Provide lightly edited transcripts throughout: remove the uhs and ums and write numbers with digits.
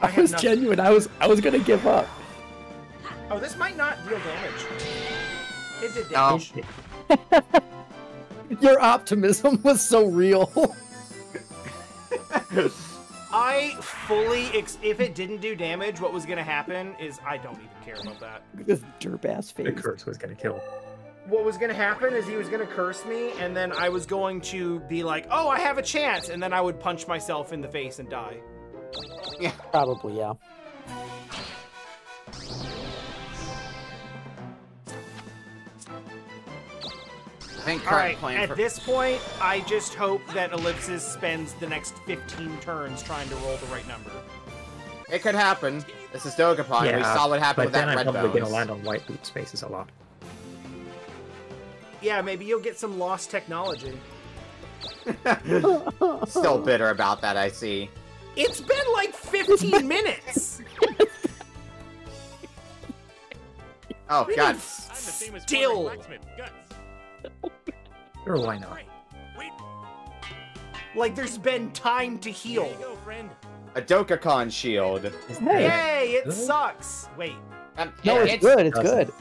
I was genuine. I was gonna give up. Oh, this might not deal damage. It did damage. Your optimism was so real. I fully if it didn't do damage, what was gonna happen is I don't even care about that. This derp-ass face. The curse was gonna kill. What was gonna happen is he was gonna curse me, and then I was going to be like, oh, I have a chance, and then I would punch myself in the face and die. Yeah. Probably, yeah. Alright, at this point, I just hope that Ellipsis spends the next 15 turns trying to roll the right number. It could happen. This is Dokapon. Yeah, we saw what happened with that red I'm probably bones. gonna land on white loot spaces a lot. Yeah, maybe you'll get some lost technology. Still bitter about that, I see. It's been like 15 minutes! Oh, Really? God. Still! Or why not? Like, there's been time to heal. A Dokapon shield. Yay, it sucks! Wait. No, it's good, it's good.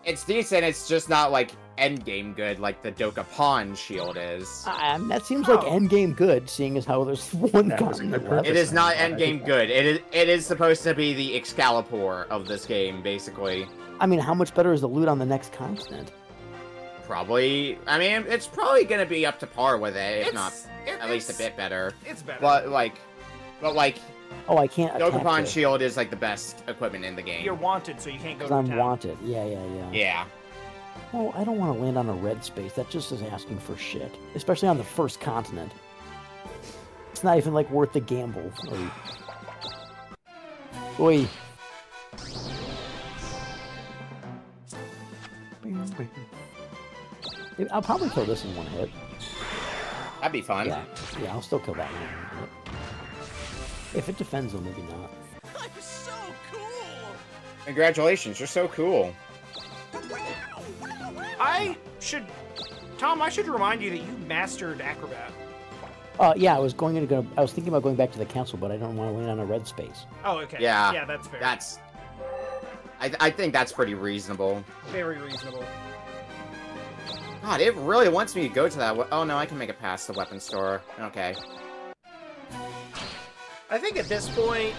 It's decent, it's just not, like, endgame good like the Dokapon shield is. That seems like endgame good, seeing as how there's one continent left. It is not endgame good. It is supposed to be the Excalibur of this game, basically. I mean, how much better is the loot on the next continent? Probably, I mean, it's probably gonna be up to par with it, if not at least a bit better. It's better. But like, oh, I can't. Dokapon shield is like the best equipment in the game. You're wanted, so you can't go to I'm town. wanted. Yeah. Yeah. Oh, I don't want to land on a red space. That just is asking for shit, especially on the first continent. It's not even like worth the gamble. Oi. I'll probably kill this in one hit. That'd be fun. Yeah, I'll still kill that one in one hit. If it defends, though, maybe not. I'm so cool! Congratulations, you're so cool. Tom, I should remind you that you mastered Acrobat. Yeah, I was thinking about going back to the castle, but I don't want to land on a red space. Oh, okay. Yeah. Yeah, that's fair. I think that's pretty reasonable. Very reasonable. God, it really wants me to go to that. Oh no, I can make it past the weapon store. Okay. I think at this point,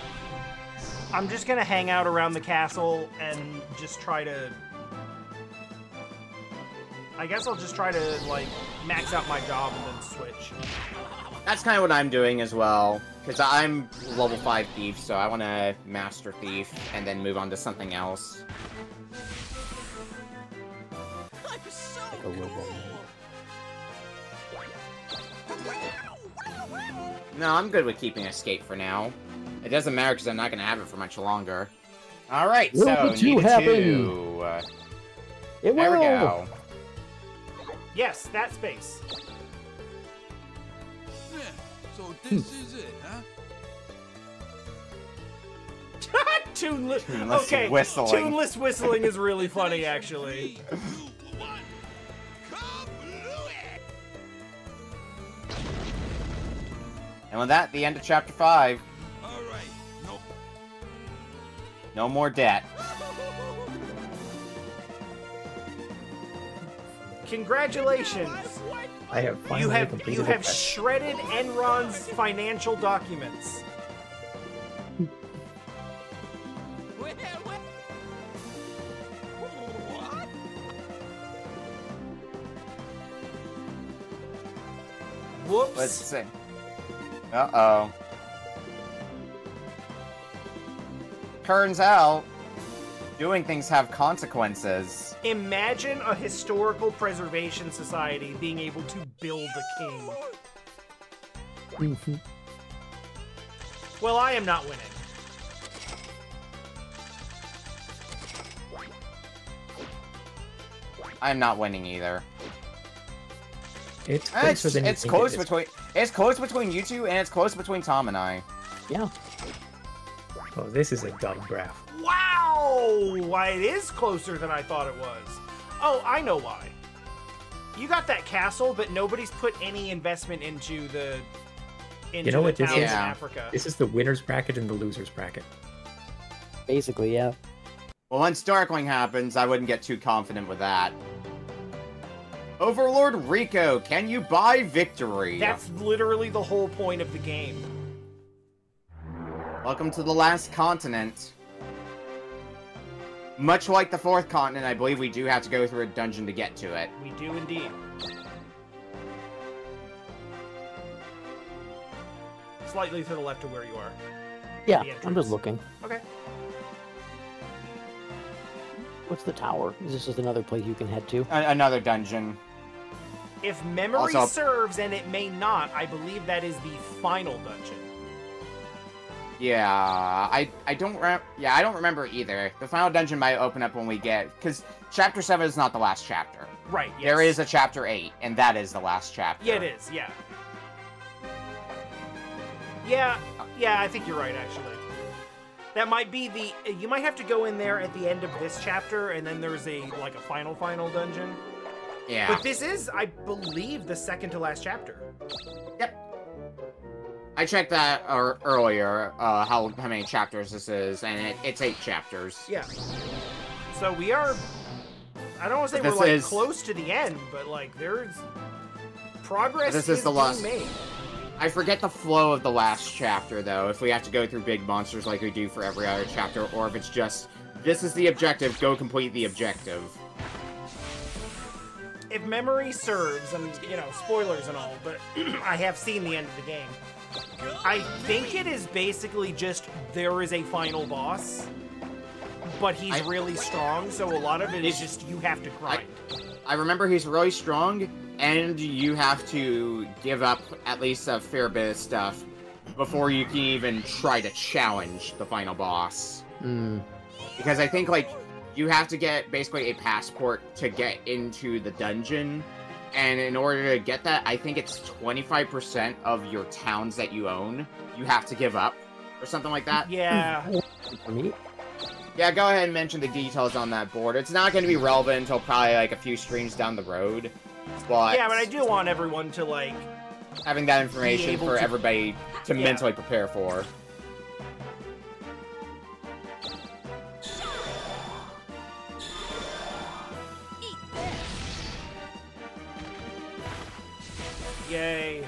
I'm just gonna hang out around the castle and just try to... I guess I'll just try to, like, max out my job and then switch. That's kind of what I'm doing as well. Because I'm level 5 thief, so I want to master thief and then move on to something else. I'm so Like a robo. No, I'm good with keeping escape for now. It doesn't matter because I'm not going to have it for much longer. Alright, so Will need happen? to... It there we will. go. Yes, that space. Yeah, so this is it, huh? Tuneless. Tuneless Okay, whistling. tuneless whistling is really funny, actually. 3, 2, 1, kablooey! And with that, the end of Chapter 5. Alright, no. No more debt. Congratulations! I have finally completed You have the quest. shredded Enron's financial documents. What? Whoops. Let's see. Uh-oh. Turns out, doing things have consequences. Imagine a historical preservation society being able to build a king. Well, I am not winning. I'm not winning either. It's closer than you It's think close it is. between you two, and it's close between Tom and I. Yeah. Oh, this is a dumb graph. Wow! Why, it is closer than I thought it was. Oh, I know why. You got that castle, but nobody's put any investment into into You know what the this towns is? in Yeah. Africa. This is the winner's bracket and the loser's bracket. Basically, yeah. Well, once Darkling happens, I wouldn't get too confident with that. Overlord Rico, can you buy victory? That's literally the whole point of the game. Welcome to the last continent. Much like the fourth continent, I believe we do have to go through a dungeon to get to it. We do indeed. Slightly to the left of where you are. Yeah, The I'm entrance. just looking. Okay. What's the tower? Is this just another place you can head to? Another dungeon. If memory Also- serves, and it may not, I believe that is the final dungeon. Yeah, I don't I don't remember either. The final dungeon might open up when we get, because Chapter 7 is not the last chapter. Right, yes. There is a Chapter 8, and that is the last chapter. Yeah, it is, yeah. Yeah, I think you're right, actually. That might be the... You might have to go in there at the end of this chapter, and then there's a final dungeon. Yeah. But this is, I believe, the second to last chapter. Yep. I checked that earlier, how many chapters this is, and it's 8 chapters. Yeah. So we are... I don't want to say This we're, is- close to the end, but, there's... Progress This is is the being last- made. I forget the flow of the last chapter, though, if we have to go through big monsters like we do for every other chapter, or if it's just, this is the objective, go complete the objective. If memory serves, and, spoilers and all, but I have seen the end of the game. I think it is basically just, there is a final boss, but he's really strong, so a lot of it is just, you have to grind. I remember he's really strong, and you have to give up at least a fair bit of stuff before you can even try to challenge the final boss. Because I think, you have to get basically a passport to get into the dungeon, and in order to get that, I think it's 25% of your towns that you own, you have to give up, or something like that. Yeah. For me? Yeah, go ahead and mention the details on that board. It's not going to be relevant until probably, a few streams down the road, but... Yeah, but I do want everyone to, having that information able for to- everybody to mentally prepare for. Yay.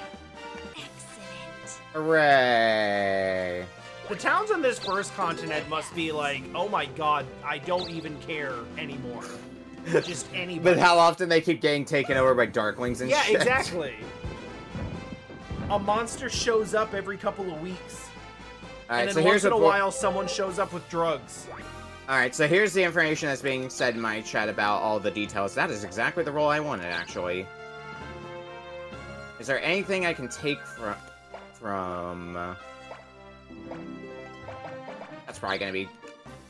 Excellent. Hooray! The towns on this first continent must be oh my god, I don't even care anymore. Just anybody. But how often they keep getting taken over by Darklings and Yeah, shit. exactly. A monster shows up every couple of weeks. Alright, And so then here's once in a what... while, someone shows up with drugs. Alright, so here's the information that's being said in my chat about all the details. That is exactly the role I wanted, actually. Is there anything I can take from... That's probably gonna be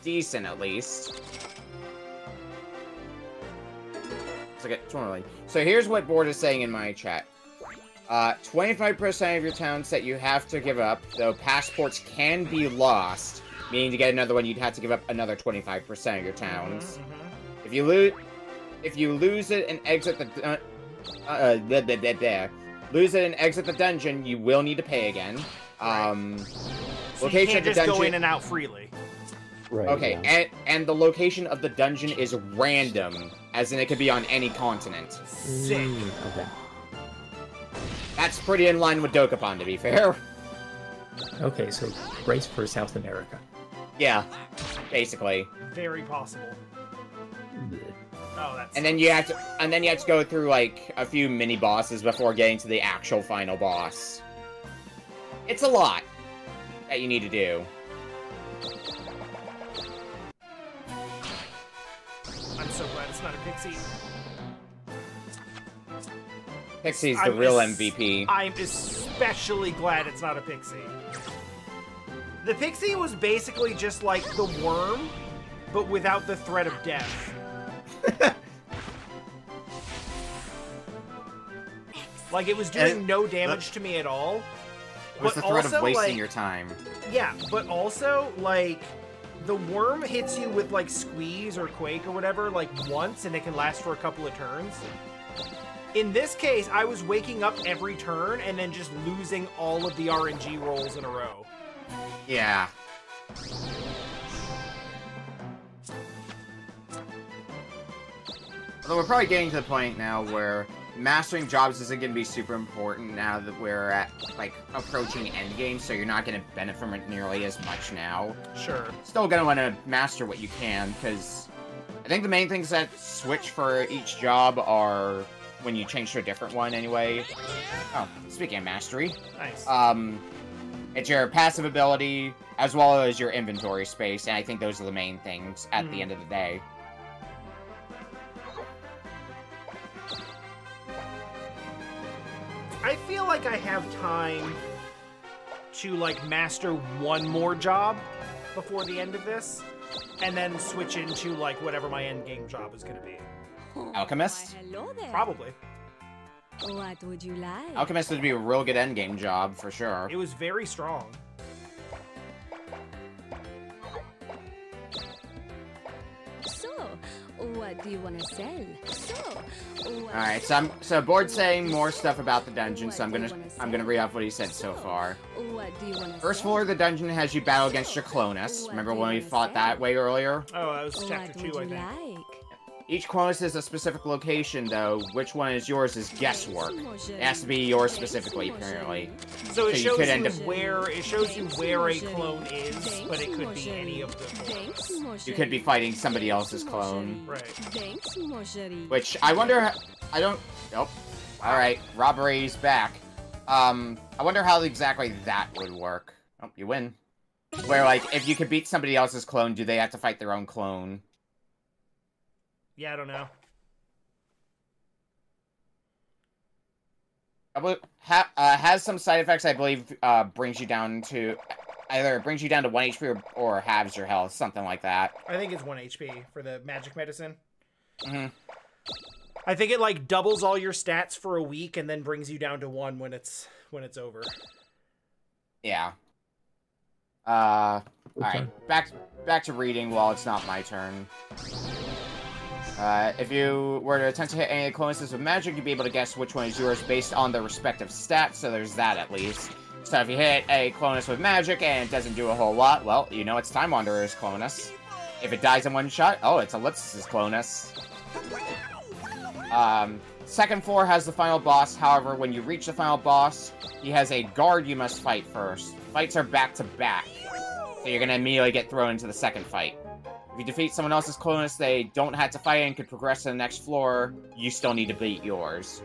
decent, at least. So here's what board is saying in my chat. 25% of your towns that you have to give up, though passports can be lost, meaning to get another one, you'd have to give up another 25% of your towns. If you lose it and exit the dungeon, you will need to pay again. So you can't just go in and out freely. Right. Okay, yeah. and the location of the dungeon is random, as in it could be on any continent. Sick. Okay. That's pretty in line with Dokapon, to be fair. Okay, so brace for South America. Yeah, basically. Very possible. Oh, that's... And then you have to go through a few mini bosses before getting to the actual final boss. It's a lot that you need to do. I'm so glad it's not a pixie. Pixie's the real MVP. I'm especially glad it's not a pixie. The pixie was basically just like the worm, but without the threat of death. It was doing no damage to me at all. What's the threat of wasting your time? Yeah, but also, the worm hits you with, Squeeze or Quake or whatever, once, and it can last for a couple of turns. In this case, I was waking up every turn and then just losing all of the RNG rolls in a row. Yeah. Although we're probably getting to the point now where mastering jobs isn't going to be super important now that we're at, like, approaching endgame, so you're not going to benefit from it nearly as much now. Sure. Still going to want to master what you can, because I think the main things that switch for each job are when you change to a different one anyway. Oh, speaking of mastery. Nice. It's your passive ability, as well as your inventory space, and I think those are the main things at the end of the day. I feel like I have time to, like, master one more job before the end of this, and then switch into, like, whatever my end game job is going to be. Alchemist? Why, hello there. Probably. What would you like? Alchemist would be a real good endgame job, for sure. It was very strong. So, what do you want to sell? Alright, so board's saying more stuff about the dungeon, so I'm gonna read off what he said so far. What do you want to First floor of the dungeon has you battle against your Clonus. Remember when we fought that way earlier? Oh, that was chapter 2, I think. Each Clonus is a specific location, though. Which one is yours is guesswork. It has to be yours specifically, apparently. So it you shows could you end up- where a clone is, but it could be any of the clones. You could be fighting somebody else's clone. Right. Which, I wonder... I don't... Nope. Alright, robbery's back. I wonder how exactly that would work. Oh, you win. Where, like, if you could beat somebody else's clone, do they have to fight their own clone? Yeah, I don't know. Has some side effects, I believe, brings you down to... Either brings you down to 1 HP or halves your health, something like that. I think it's 1 HP for the magic medicine. Mm-hmm. I think it, like, doubles all your stats for a week and then brings you down to 1 when it's over. Yeah. Alright, back to reading while it's not my turn. If you were to attempt to hit any clonuses with magic, you'd be able to guess which one is yours based on their respective stats, so there's that at least. So if you hit a clonus with magic and it doesn't do a whole lot, well, you know it's TimeWanderer's clonus. If it dies in one shot, oh, it's EllipsisBreak's clonus. Second floor has the final boss, however, when you reach the final boss, he has a guard you must fight first. Fights are back to back, so you're gonna immediately get thrown into the second fight. If you defeat someone else's clonus, they don't have to fight and could progress to the next floor. You still need to beat yours.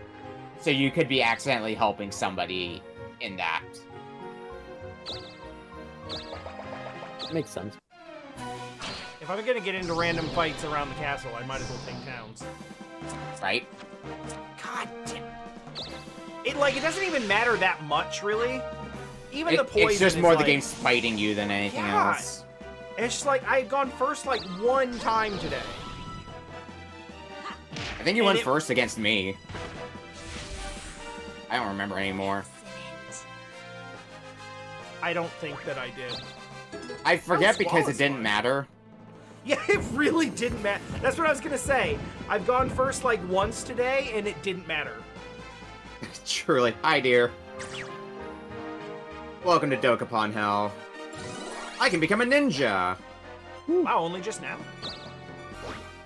So you could be accidentally helping somebody in that. Makes sense. If I'm gonna get into random fights around the castle, I might as well take towns. Right? God damn. It doesn't even matter that much, really. Even the poison It's just is more the like- game's fighting you than anything Yeah. else. It's just like, I've gone first, like, 1 time today. I think you And went first against me. I don't remember anymore. I don't think that I did. I forget How because flawless it didn't was it? matter. Yeah, it really didn't matter. That's what I was gonna say. I've gone first, like, once today, and it didn't matter. Truly. Hi, dear. Welcome to Dokapon Hell. I can become a ninja! Wow, only just now?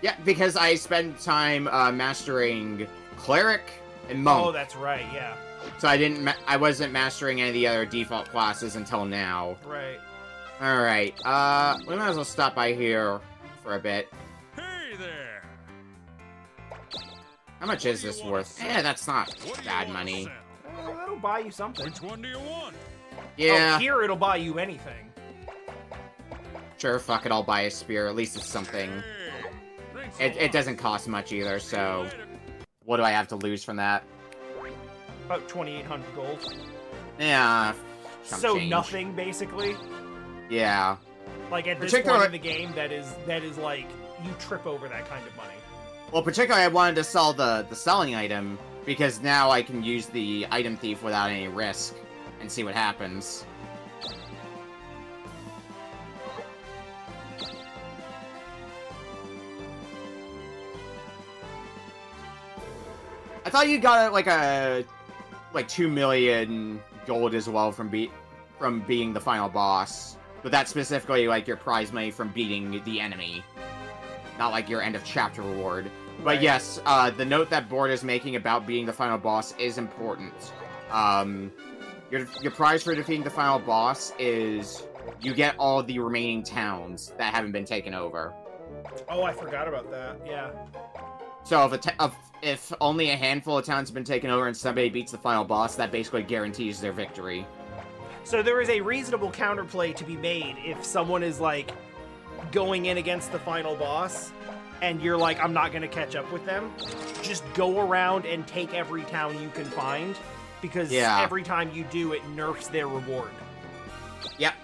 Yeah, because I spent time mastering Cleric and Monk. Oh, that's right, yeah. So I wasn't mastering any of the other default classes until now. Right. Alright, we might as well stop by here for a bit. Hey there! How much is this worth? That's not What do you bad wanna money. sell? That'll buy you something. Which one do you want? Yeah, Oh, here it'll buy you anything. sure, fuck it, I'll buy a spear. At least it's something. Hey, thanks a It lot. doesn't cost much either, so Later. what do I have to lose from that? About 2,800 gold. Yeah, some So change. nothing, basically. Yeah. Like, at this Particularly- point in the game, that is like, you trip over that kind of money. Well, particularly I wanted to sell the selling item, because now I can use the item thief without any risk, and see what happens. I thought you got like 2 million gold as well from being the final boss. But that's specifically like your prize money from beating the enemy, not like your end of chapter reward. But yes, the note that Board is making about being the final boss is important. Your prize for defeating the final boss is you get all the remaining towns that haven't been taken over. Oh, I forgot about that. Yeah. So if only a handful of towns have been taken over and somebody beats the final boss, that basically guarantees their victory. So there is a reasonable counterplay to be made if someone is like going in against the final boss and you're like, I'm not going to catch up with them. Just go around and take every town you can find, because every time you do, it nerfs their reward. Yep.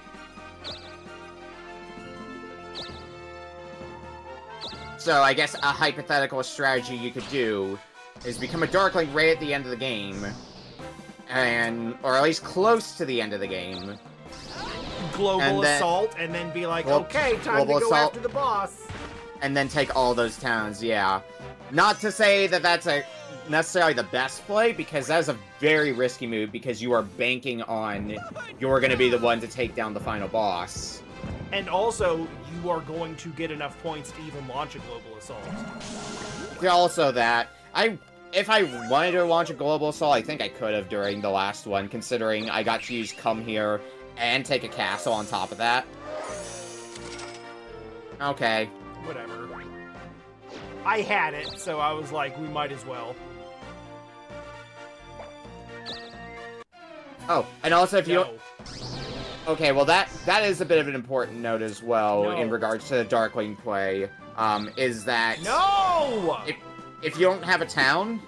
So I guess a hypothetical strategy you could do is become a Darkling right at the end of the game, or at least close to the end of the game. Global assault, and then be like, okay, time to go after the boss. And then take all those towns, yeah. Not to say that that's necessarily the best play, because that's a very risky move, because you are banking on you're going to be the one to take down the final boss. And also, you are going to get enough points to even launch a global assault. Yeah, also that. If I wanted to launch a global assault, I think I could have during the last one, considering I got to use Come Here and take a castle on top of that. Okay. Whatever. I had it, so I was like, we might as well. Oh, and also if you don't... Okay, well that is a bit of an important note as well in regards to the Darkling play, is that... No! If you don't have a town,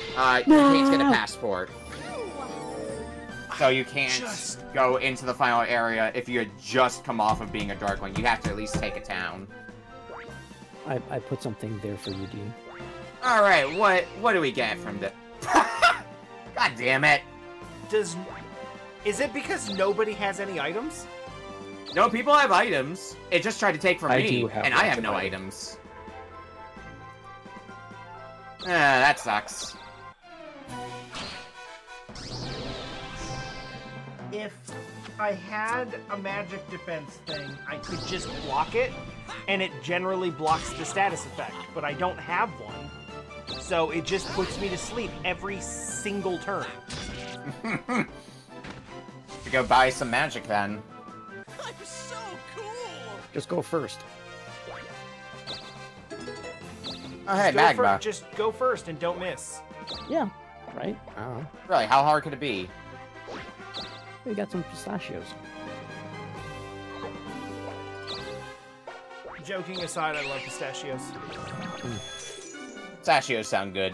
you can't get a passport. So you can't go into the final area if you had just come off of being a Darkling. You have to at least take a town. I put something there for you, Dean. Alright, what do we get from the... God damn it! Is it because nobody has any items? No, people have items. It just tried to take from me, and I have no items. That sucks. If I had a magic defense thing, I could just block it, and it generally blocks the status effect, but I don't have one. So it just puts me to sleep every single turn. Go buy some magic then. I'm so cool. Just go first. Oh hey, Magma. Just go first and don't miss. Yeah, right? Really, how hard could it be? We got some pistachios. Joking aside, I love pistachios. Pistachios sound good.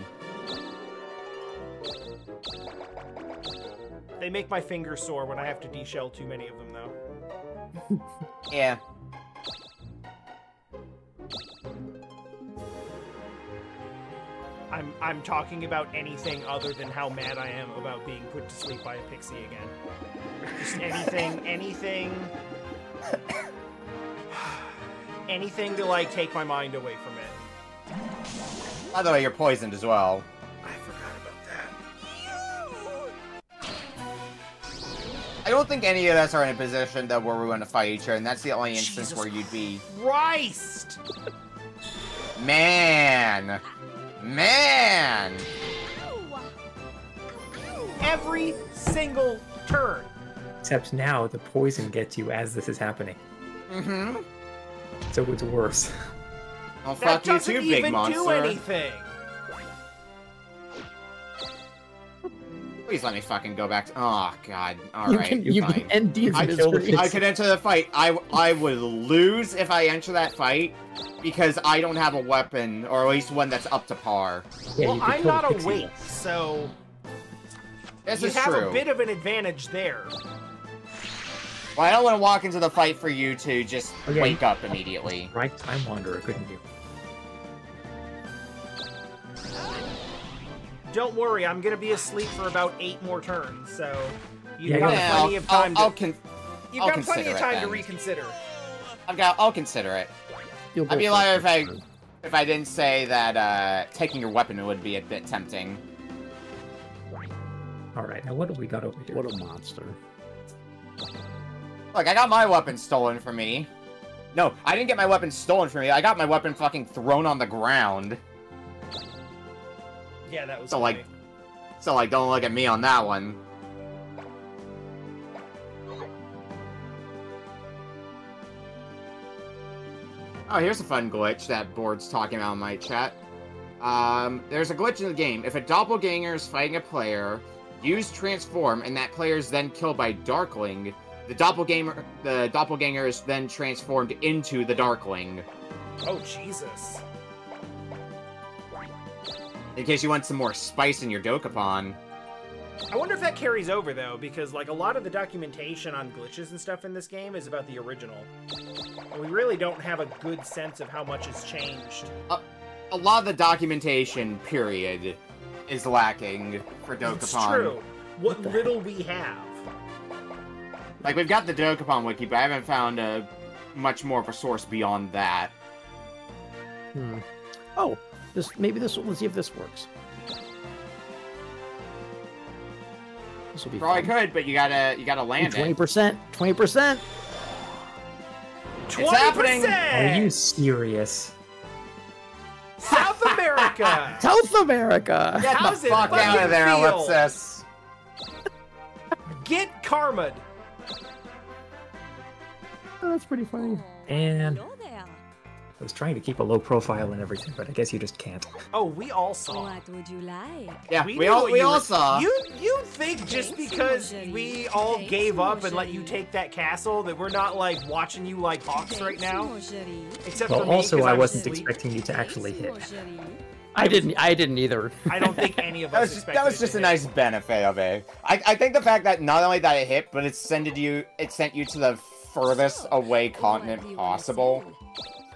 They make my fingers sore when I have to deshell too many of them, though. Yeah. I'm talking about anything other than how mad I am about being put to sleep by a pixie again. Just anything to, like, take my mind away from it. By the way, you're poisoned as well. I forgot about that. I don't think any of us are in a position that where we want to fight each other, and that's the only instance where you'd be... Christ! Man! Every single turn. Except now, the poison gets you as this is happening. Mm-hmm. So it's worse. Well, fuck you too, big monster. That doesn't even do anything. Please let me fucking go back to... Oh, God. Alright, You fine. can end Dean's misery. I could enter the fight. I would lose if I enter that fight because I don't have a weapon, or at least one that's up to par. Yeah, well, I'm not awake, so... This you is have true. a bit of an advantage there. Well, I don't want to walk into the fight for you to just wake up immediately. Right, TimeWanderer, couldn't you? Don't worry, I'm gonna be asleep for about 8 more turns, so you've Yeah, got plenty of time I'll to consider it then. reconsider. I'll consider it. You'll go I'd be first lying if next I... turn. if I didn't say that taking your weapon would be a bit tempting. Alright, now what do we got over here? What a monster. Look, I got my weapon stolen from me. No, I didn't get my weapon stolen from me. I got my weapon fucking thrown on the ground. Yeah, that was So, funny. like, don't look at me on that one. Oh, here's a fun glitch that Board's talking about in my chat. There's a glitch in the game. If a doppelganger is fighting a player, use transform, and that player is then killed by Darkling, the doppelganger is then transformed into the Darkling. Oh, Jesus. In case you want some more spice in your Dokapon. I wonder if that carries over, though, because, like, a lot of the documentation on glitches and stuff in this game is about the original. And we really don't have a good sense of how much has changed. A lot of the documentation, period, is lacking for Dokapon. It's true. What little we have. Like, we've got the Dokapon wiki, but I haven't found much more of a source beyond that. Oh, maybe this. Let's see if this works. This will be Probably fun. could, but you gotta land it. 20%. 20%. It's happening! Are you serious? South America! South America. Get How's the it fuck out fucking of there, feel? Ellipsis! Get karma'd! Oh, that's pretty funny. And Hello there. I was trying to keep a low profile and everything, but I guess you just can't. Oh, we all saw. What would you like? Yeah, We we knew all what we you all were- saw. You think just because we all Thanks, gave up and let you Marjorie. take that castle that we're not, like, watching you like hawks right now? Marjorie. Except Well, for me, also 'cause I I'm wasn't asleep. expecting you to actually hit. Marjorie. I didn't either. I don't think any of That us was expected just it to a hit. nice benefit of it. I think the fact that not only that it hit, but it sent you to the furthest away continent What do you wanna possible. say?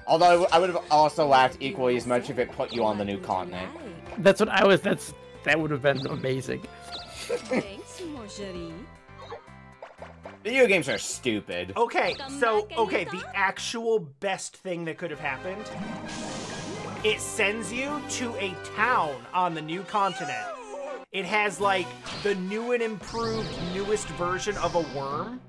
Although I would have also laughed equally as much if it put you on the new continent. That's what I was. That would have been amazing. Thanks, Marjorie. Video games are stupid. Okay, Come so, back okay, anytime. the actual best thing that could have happened, it sends you to a town on the new continent. It has, like, the new and improved newest version of a worm.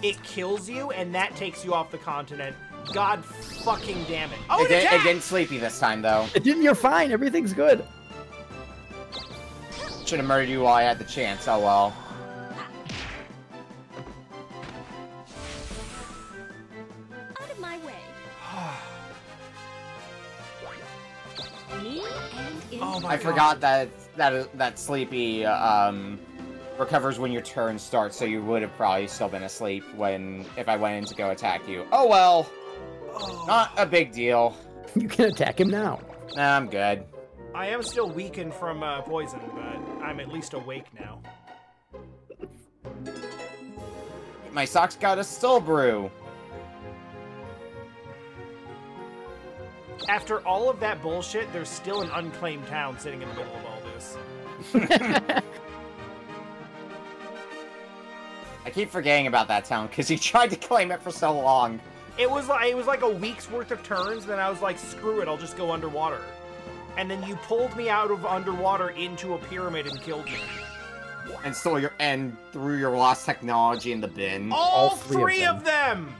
It kills you, and that takes you off the continent. God fucking damn it. Oh, It didn't sleepy this time, though. It didn't. You're fine. Everything's good. Should have murdered you while I had the chance, oh well. Out of my way. Me and in Oh my I forgot that sleepy recovers when your turn starts, so you would have probably still been asleep if I went in to go attack you. Oh well. Not a big deal. You can attack him now. Nah, I'm good. I am still weakened from poison, but I'm at least awake now. My socks got a still brew. After all of that bullshit, there's still an unclaimed town sitting in the middle of all this. I keep forgetting about that town because you tried to claim it for so long. It was like a week's worth of turns, then I was like, screw it, I'll just go underwater. And then you pulled me out of underwater into a pyramid and killed me. And threw your lost technology in the bin. All three three of of them!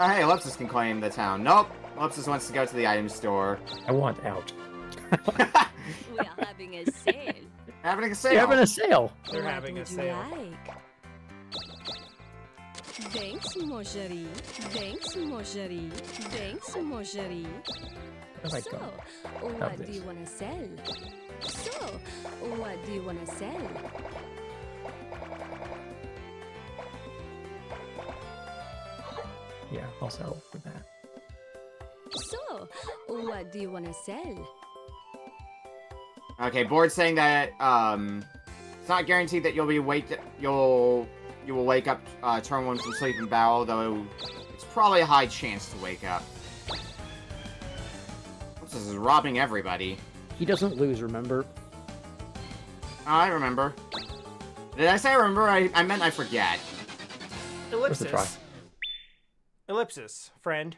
Oh, hey, Ellipsis can claim the town. Nope. Ellipsis wants to go to the item store. I want out. We are having a sale. Having a sale. You're having a sale. They're What having a would you sale. like? Thanks, Marjorie. Thanks, Marjorie. Thanks, Marjorie. Oh my So, god. what do this. you want to sell? So, what do you want to sell? Yeah, I'll settle for that. So, what do you want to sell? Okay, board's saying that it's not guaranteed that you will wake up turn one from sleep and battle, though it's probably a high chance to wake up. This is robbing everybody. He doesn't lose. Remember? I remember. Did I say I remember? I meant I forget. Worth a try. Ellipsis. Ellipsis, friend.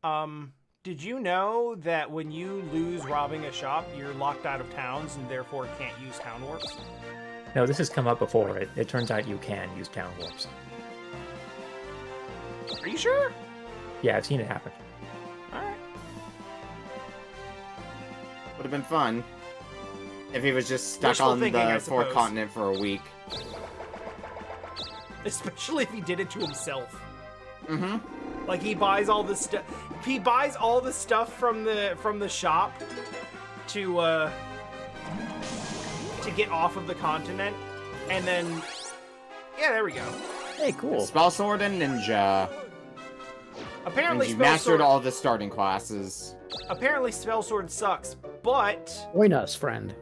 Did you know that when you lose robbing a shop, you're locked out of towns and therefore can't use town warps? No, this has come up before. It turns out you can use town warps. Are you sure? Yeah, I've seen it happen. Alright. Would have been fun if he was just stuck Wishful on thinking, I the fourth suppose. continent for a week. Especially if he did it to himself. Mm-hmm. Like he buys all this stuff. He buys all the stuff from the shop to get off of the continent, and then yeah, there we go. Hey, cool. Spell Sword and Ninja. Apparently, And you Spell mastered Sword, all the starting classes. apparently Spell Sword sucks, but Join us, friend.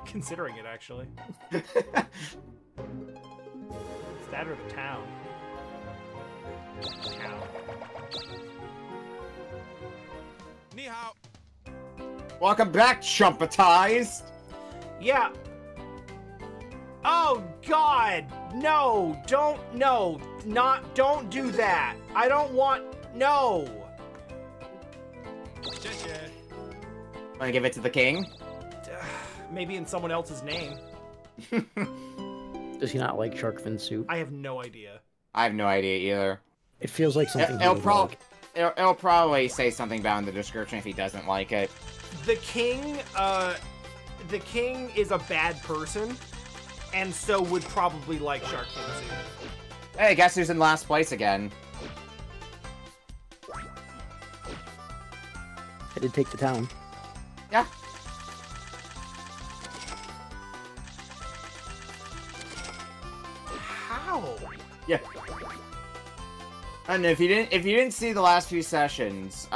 considering it actually, it's that or the town. Town. Ni hao. Welcome back, Chumpatized! Yeah. Oh God, no! Don't do that. I don't want. No. Wanna give it to the king? Maybe in someone else's name. Does he not like shark fin soup? I have no idea. I have no idea either. It feels like something he It'll, would prob- like. it'll probably say something about in the description if he doesn't like it. The king is a bad person, and so would probably like shark fin soup. Hey, guess who's in last place again? I did take the town. Yeah. How? Yeah. And if you didn't see the last few sessions,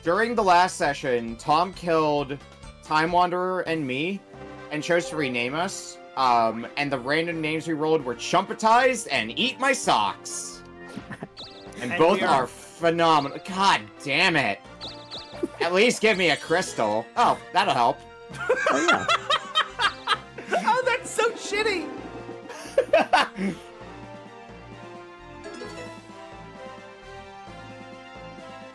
during the last session, Tom killed TimeWanderer and me, and chose to rename us. And the random names we rolled were Chumpatized and Eat My Socks. And And both we are- are phenomenal. God damn it. At least give me a crystal. Oh, that'll help. Oh, yeah. Oh, that's so shitty.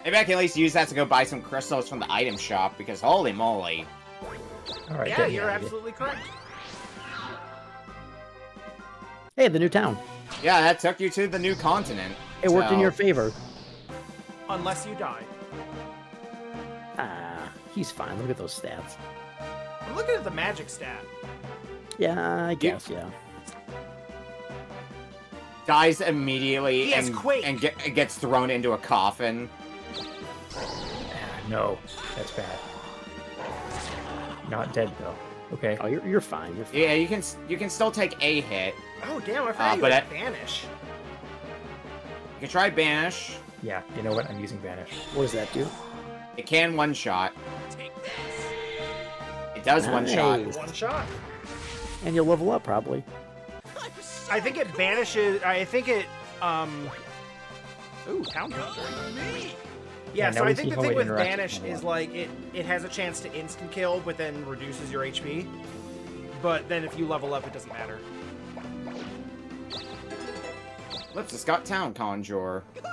Maybe I can at least use that to go buy some crystals from the item shop, because holy moly. All right, Yeah, get me you're out of here. absolutely correct. Hey, the new town. Yeah, that took you to the new continent. It worked in So- your favor. Unless you die. Ah, he's fine. Look at those stats. I'm looking at the magic stat. Yeah, I guess, yeah. Dies immediately He has Quake. and gets thrown into a coffin. No, that's bad. Not dead though. Okay. Oh, you're fine. You're fine. Yeah, you can still take a hit. Oh damn! I forgot you but had I- Vanish. You can try Banish. Yeah. You know what? I'm using Vanish. What does that do? It can one-shot. Take this. It does one-shot. Nice. One shot. And you'll level up, probably. I'm so I think it banishes. I think it. Ooh, town counter. me. Yeah, Yeah, so now I we think see the how thing it with interacts with Banish one is another. like it has a chance to instant kill, but then reduces your HP. But then if you level up, it doesn't matter. Ellipsis got Town Conjure. Good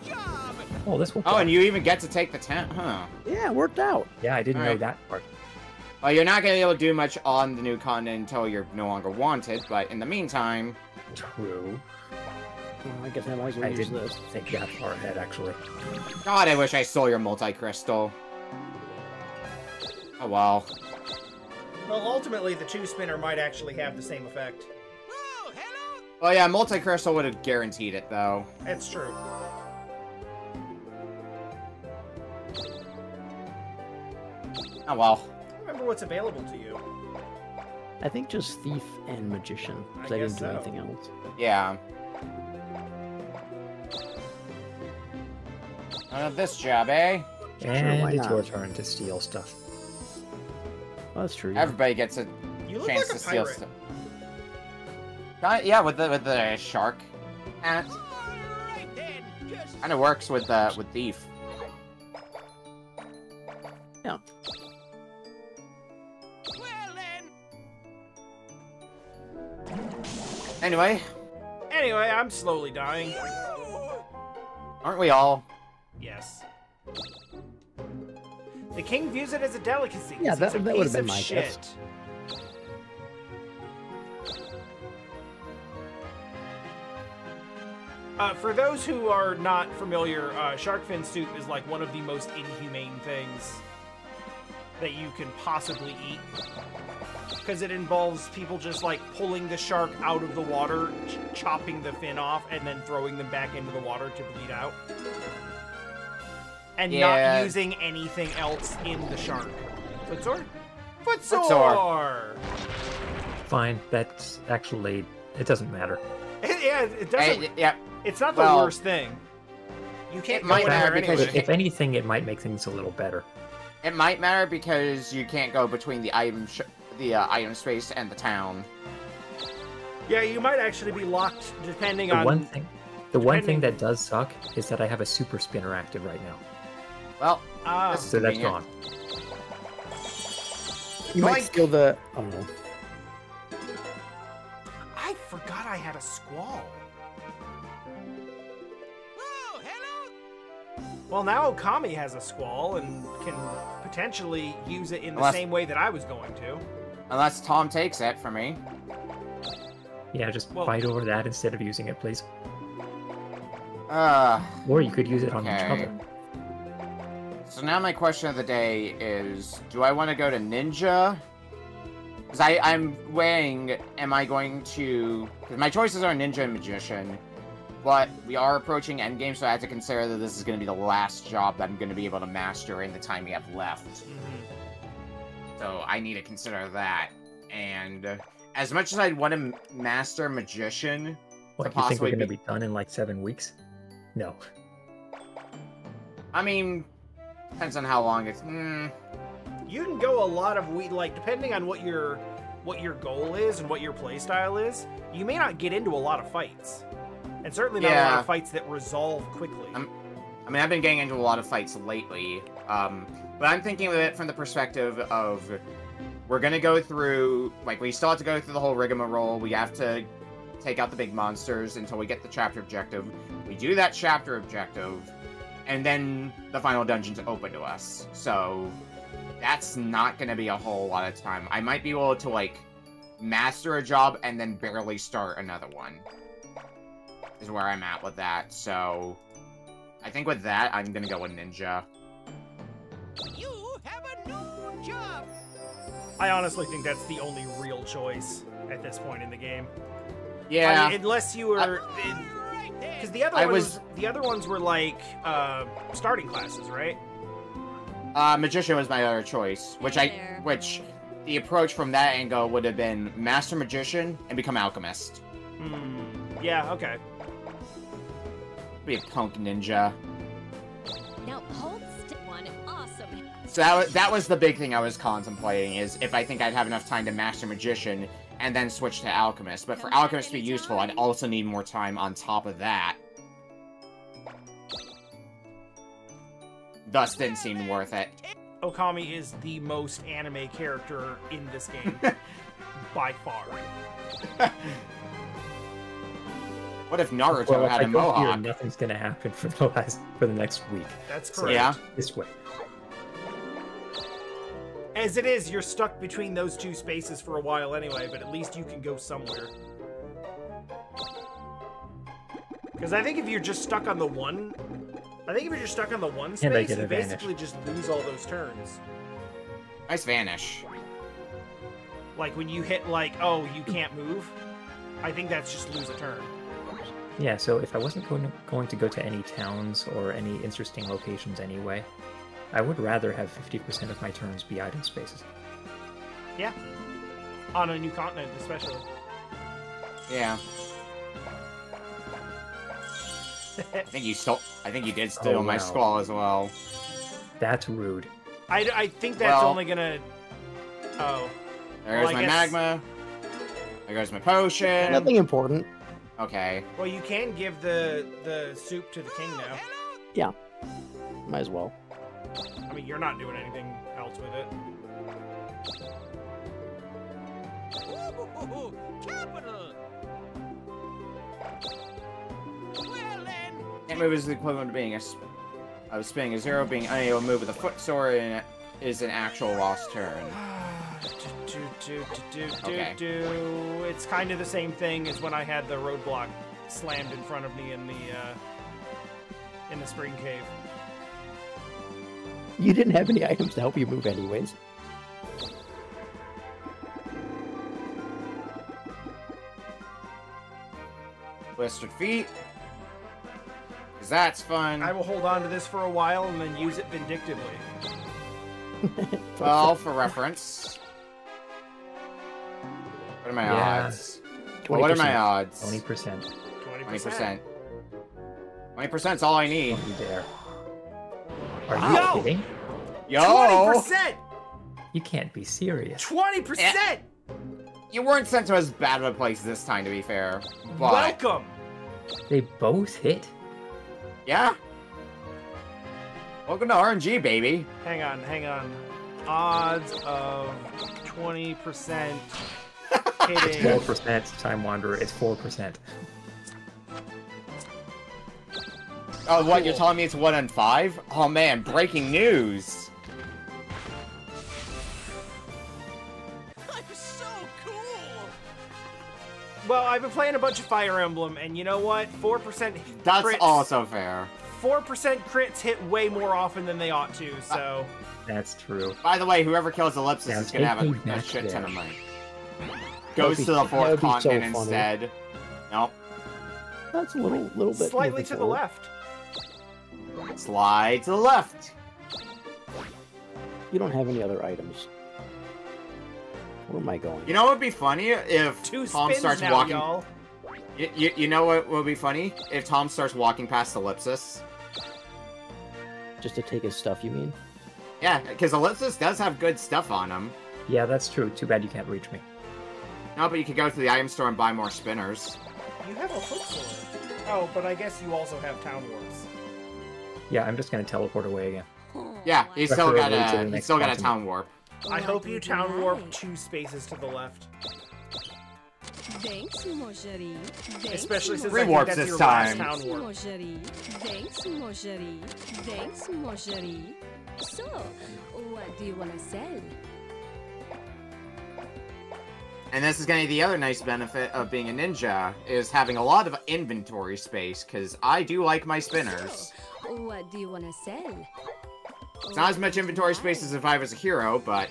job. Oh, this will. Oh, and you even get to take the town, huh? Yeah, it worked out. Yeah, I didn't know Alright. that part. Well, you're not gonna be able to do much on the new continent until you're no longer wanted, but in the meantime... True. Well, I guess I might as well I use didn't this. think that far ahead, actually. God, I wish I stole your multi-crystal. Oh well. Well, ultimately, the two spinner might actually have the same effect. Oh, hello. Well, yeah, multi-crystal would have guaranteed it, though. That's true. Oh well. I don't remember what's available to you. I think just Thief and Magician, because I I, didn't guess do so. anything else. Yeah. This job, eh? And why it's not? your turn to steal stuff. Well, that's true. Yeah. Everybody gets a You look chance like to a steal pirate. stuff. Yeah, with the shark hat. All right then. Just Kind of works with Thief. Yeah. well then. Anyway, Anyway, I'm slowly dying. Aren't we all? Yes. The king views it as a delicacy. 'cause Yeah, he's that a would piece have been of my shit. guess. For those who are not familiar, shark fin soup is like one of the most inhumane things that you can possibly eat. Because it involves people just like pulling the shark out of the water, chopping the fin off, and then throwing them back into the water to bleed out. And not using anything else in the shark. Footsore? Footsore! Fine, that's actually... It doesn't matter. Yeah, it doesn't... Yeah. It's not the worst thing. You can't go might in matter there because anyway. If anything, it might make things a little better. It might matter because you can't go between the item space and the town. Yeah, you might actually be locked depending The on... one thing that does suck is that I have a super spinner active right now. Well, So that's gone. You might steal the... I don't know. I forgot I had a squall. Oh, hello. Well, now Okami has a squall and can potentially use it in the same way that I was going to. Unless Tom takes it from me. Yeah, just fight over that instead of using it, please. Or you could use it on each other. So now my question of the day is, do I want to go to Ninja? Because I'm weighing, am I going to... Because my choices are Ninja and Magician, but we are approaching Endgame, so I have to consider that this is going to be the last job that I'm going to be able to master in the time we have left. So I need to consider that. And as much as I'd want to master Magician... What, you think we're going to be done in like 7 weeks? No. I mean... Depends on how long it's... You can go a lot of like depending on what your goal is and what your playstyle is. You may not get into a lot of fights, and certainly not a lot of fights that resolve quickly. I mean, I've been getting into a lot of fights lately, but I'm thinking of it from the perspective of we're gonna go through, like, we still have to go through the whole rigmarole. We have to take out the big monsters until we get the chapter objective. We do that chapter objective, and then the final dungeon's open to us. So that's not going to be a whole lot of time. I might be able to, like, master a job and then barely start another one. Is where I'm at with that. So I think with that, I'm going to go with Ninja. You have a new job. I honestly think that's the only real choice at this point in the game. Yeah. I mean, unless you were... Because the other ones were like starting classes, right? Magician was my other choice, which the approach from that angle would have been Master Magician and become Alchemist. Yeah, okay. Be a punk ninja. Now hold one awesome. So that was the big thing I was contemplating, is if I think I'd have enough time to Master Magician and then switch to Alchemist. But for Alchemist to be useful, I'd also need more time on top of that. Thus, didn't seem worth it. Okami is the most anime character in this game. By far. What if Naruto had a mohawk? Here, nothing's gonna happen for the next week. That's correct. Yeah. This way. As it is, you're stuck between those two spaces for a while anyway, but at least you can go somewhere. Because I think if you're just stuck on the one... space, you basically just lose all those turns. Nice vanish. Like, when you hit, like, oh, you can't move, I think that's just lose a turn. Yeah, so if I wasn't going to go to any towns or any interesting locations anyway, I would rather have 50% of my turns be item spaces. Yeah. On a new continent, especially. Yeah. I think you did steal my skull as well. That's rude. I think that's only gonna... Oh. There's my magma. There goes my potion. Nothing important. Okay. Well, you can give the soup to the king now. Yeah. Might as well. I mean, you're not doing anything else with it. Ooh, capital. Well then. can't move is the equivalent of being of spinning a 0, being unable to move with a foot sword, and is an actual lost turn. Okay. It's kind of the same thing as when I had the roadblock slammed in front of me in the spring cave. You didn't have any items to help you move anyways. Blistered feet. Because that's fun. I will hold on to this for a while and then use it vindictively. Well, for reference. What are my odds? 20%. What are my odds? 20%. 20%. 20%'s all I need. Don't you dare. Are Yo! you kidding? Yo! 20%! You can't be serious. 20%! You weren't sent to as bad of a place this time, to be fair. But, Welcome! They both hit? yeah. Welcome to RNG, baby. Hang on. Odds of 20% hitting. 4%, Time Wanderer. It's 4%. Oh, what? You're telling me it's 1 in 5? Oh man, breaking news. I'm so cool. Well, I've been playing a bunch of Fire Emblem, and you know what? 4% That's crits, also fair. 4% crits hit way more often than they ought to, so... That's true. By the way, whoever kills Ellipsis Now is gonna have take me a back shit ton there. of money. That'd Goes be- to the that fourth would be so continent funny. instead. Nope. That's a little bit. Slightly moving to the forward. left. Slide to the left. You don't have any other items. Where am I going? You know what would be funny if 2 Tom spins starts now, walking. y'all. You know what would be funny if Tom starts walking past Ellipsis. Just to take his stuff, you mean? Yeah, because Ellipsis does have good stuff on him. Yeah, that's true. Too bad you can't reach me. No, but you could go to the item store and buy more spinners. You have a foot sword. Oh, but I guess you also have Town Warps. Yeah, I'm just gonna teleport away again. Yeah, he's still got Preferably to the a next town continent. warp. I hope you Town Warp 2 spaces to the left. Thanks, Mojari. Especially since Rewarps I think that's this your last time. Town Warp. Mojari. Thanks, Mojari. Thanks, Mojari. So, what do you want to sell? And this is going to be the other nice benefit of being a ninja, is having a lot of inventory space, because I do like my spinners. So, what do you want to sell? It's not as much inventory space as if I was a hero, but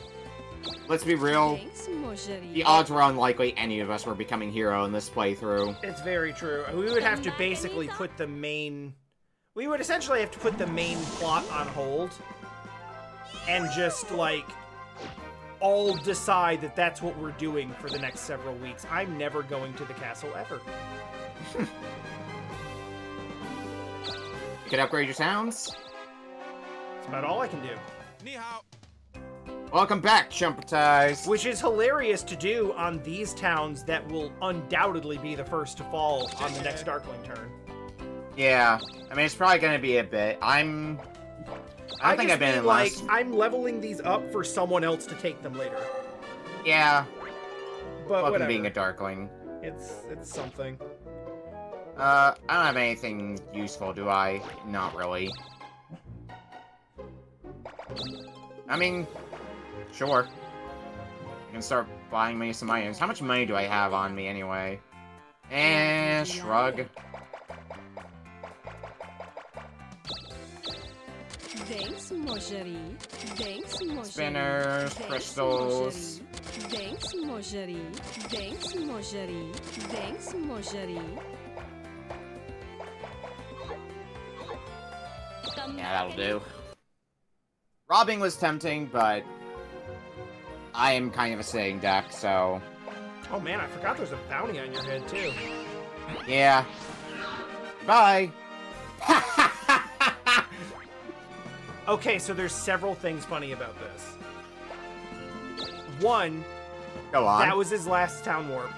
let's be real, Thanks, Mojari. the odds were unlikely any of us were becoming hero in this playthrough. It's very true. We would have to basically put the main... We would essentially have to put the main plot on hold and just, like, all decide that that's what we're doing for the next several weeks. I'm never going to the castle ever. You can upgrade your sounds. That's about all I can do. Ni hao. Welcome back, Chumpertize. Which is hilarious to do on these towns that will undoubtedly be the first to fall on the next Darkling turn. Yeah, I mean, it's probably going to be a bit. I don't think I've been in like, last... I'm leveling these up for someone else to take them later. Yeah, But welcome whatever. to being a Darkling. It's something. I don't have anything useful, do I? Not really. I mean, sure. I can start buying me some items. How much money do I have on me anyway? And shrug. Thanks, Mojari. Thanks, Mojari. Spinners, Thanks, crystals. Mojari. Thanks, Mojari. Thanks, Mojari. Thanks, Mojari. Yeah, that'll do. Robbing was tempting, but I am kind of a sitting duck, so Oh man, I forgot there's a bounty on your head too. yeah. Bye. Okay, so there's several things funny about this. One, Go on. that was his last town warp.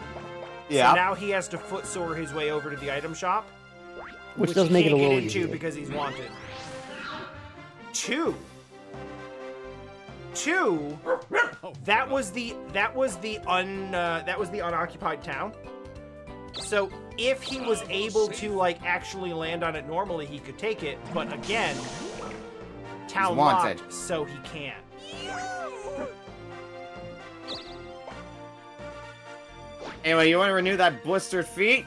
Yeah. So now he has to foot soar his way over to the item shop, Which does make it a he little can't get into easier. because he's wanted. Two, that was the unoccupied town. So if he was able to, like, actually land on it normally, he could take it. But again, town wanted. locked, so he can't. Anyway, you want to renew that blistered feet?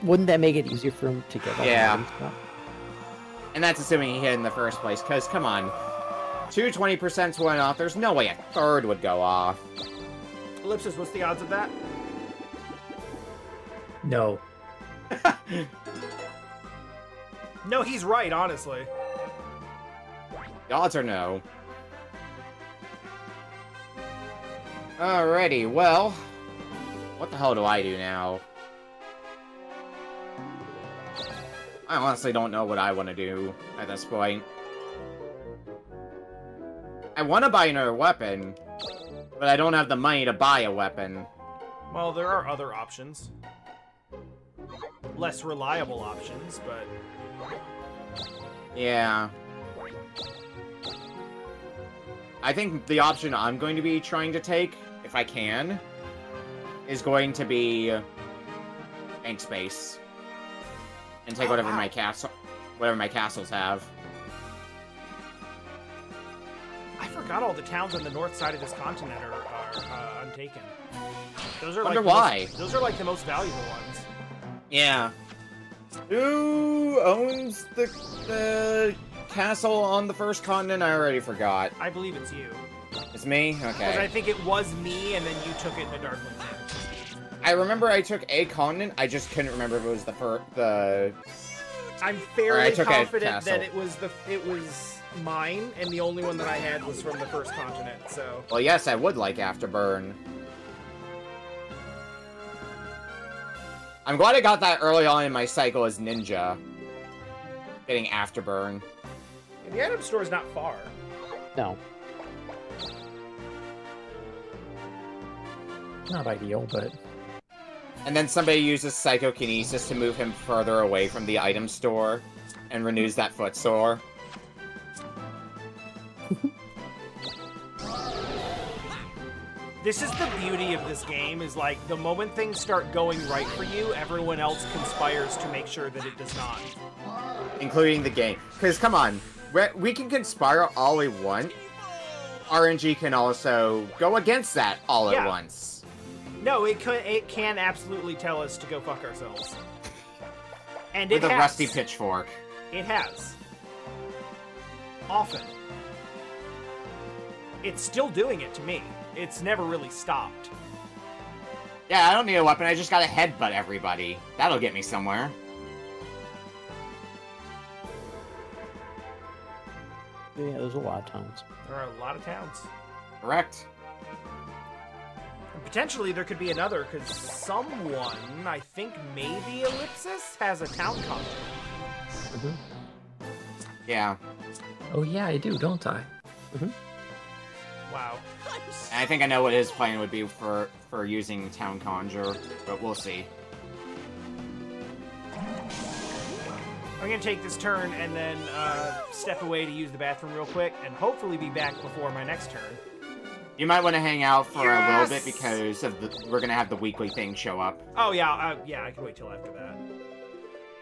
Wouldn't that make it easier for him to get that? Yeah. And that's assuming he hit in the first place, because, come on. 2 20% went off. There's no way a third would go off. Ellipsis, what's the odds of that? No. No, he's right, honestly. The odds are no. Alrighty, well... What the hell do I do now? I honestly don't know what I want to do at this point. I want to buy another weapon, but I don't have the money to buy a weapon. Well, there are other options. Less reliable options, but... Yeah. I think the option I'm going to be trying to take, if I can, is going to be bank space. And take whatever my castles have. I forgot all the towns on the north side of this continent are untaken. Those are Wonder like why. Those are like the most valuable ones. Yeah. Who owns the castle on the first continent? I already forgot. I believe it's you. It's me? Because Okay. I think it was me, and then you took it in the Darkling Camp. I remember I took a continent, I just couldn't remember if it was the... I'm fairly took a confident that castle. it was mine, and the only one that I had was from the first continent, so... Well, yes, I would like Afterburn. I'm glad I got that early on in my cycle as Ninja. Getting Afterburn. And the item store is not far. No. Not ideal, but... And then somebody uses Psychokinesis to move him further away from the item store and renews that footsore. This is the beauty of this game, is like, the moment things start going right for you, everyone else conspires to make sure that it does not. Including the game. Because, come on, we can conspire all we want. RNG can also go against that all at once. No, it can absolutely tell us to go fuck ourselves. And With it a has. rusty pitchfork. It has. Often. It's still doing it to me. It's never really stopped. Yeah, I don't need a weapon, I just gotta headbutt everybody. That'll get me somewhere. Yeah, there's a lot of towns. There are a lot of towns. Correct. And potentially there could be another, because someone, I think maybe Ellipsis, has a town content. Yeah. Oh yeah, I do, don't I? Wow. And I think I know what his plan would be for using Town Conjure, but we'll see. I'm going to take this turn and then step away to use the bathroom real quick, and hopefully be back before my next turn. You might want to hang out for a little bit Yes! because of we're gonna have the weekly thing show up. Oh, yeah, yeah, I can wait till after that.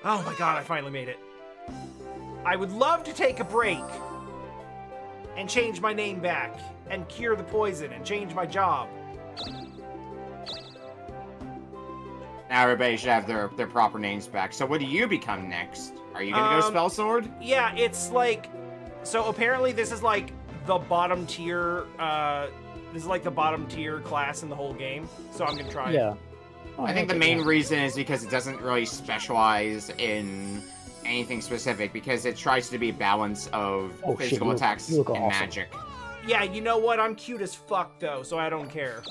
Oh my god, I finally made it. I would love to take a break and change my name back and cure the poison and change my job. Now everybody should have their proper names back. So what do you become next? Are you gonna go SpellSword? Yeah, it's like... So apparently this is like the bottom tier... this is like the bottom tier class in the whole game. So I'm gonna try it. Yeah. Oh, I think the okay, main yeah. reason is because it doesn't really specialize in anything specific, because it tries to be a balance of physical attacks you look and awesome. magic. Yeah, you know what? I'm cute as fuck, though, so I don't care.